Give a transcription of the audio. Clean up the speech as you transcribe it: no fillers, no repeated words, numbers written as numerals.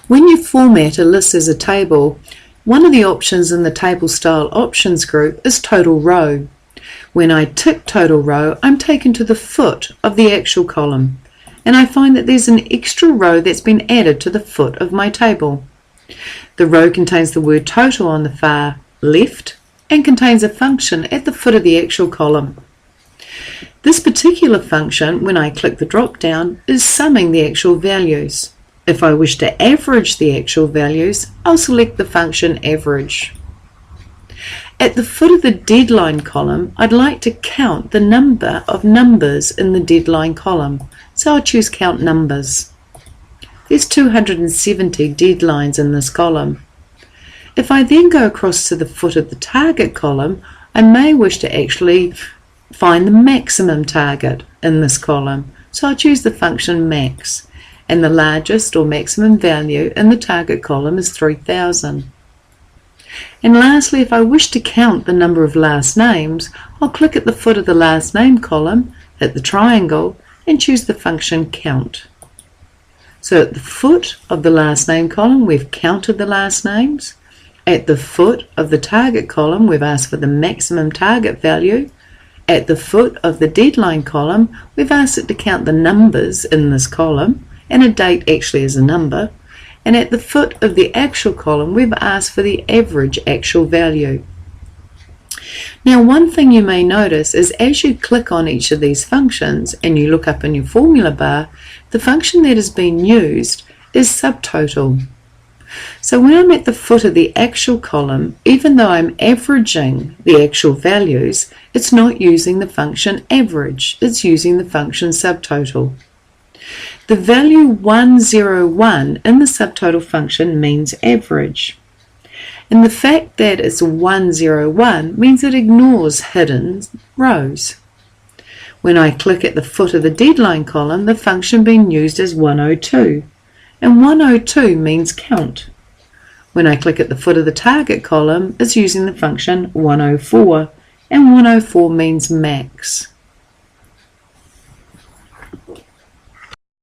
When you format a list as a table, one of the options in the Table Style Options group is Total Row. When I tick Total Row, I'm taken to the foot of the actual column, and I find that there's an extra row that's been added to the foot of my table. The row contains the word total on the far left and contains a function at the foot of the actual column. This particular function, when I click the drop down, is summing the actual values. If I wish to average the actual values, I'll select the function average. At the foot of the deadline column, I'd like to count the number of numbers in the deadline column, so I'll choose Count Numbers. There's 270 deadlines in this column. If I then go across to the foot of the target column, I may wish to actually find the maximum target in this column, so I'll choose the function max, and the largest or maximum value in the target column is 3000. And lastly, if I wish to count the number of last names, I'll click at the foot of the last name column, hit the triangle, and choose the function count. So at the foot of the last name column, we've counted the last names. At the foot of the target column, we've asked for the maximum target value. At the foot of the deadline column, we've asked it to count the numbers in this column, and a date actually is a number. And at the foot of the actual column, we've asked for the average actual value. Now, one thing you may notice is as you click on each of these functions and you look up in your formula bar, the function that is being used is Subtotal. So when I'm at the foot of the actual column, even though I'm averaging the actual values, it's not using the function average, it's using the function Subtotal. The value 101 in the subtotal function means average. And the fact that it's 101 means it ignores hidden rows. When I click at the foot of the deadline column, the function being used is 102. And 102 means count. When I click at the foot of the target column, it's using the function 104. And 104 means max.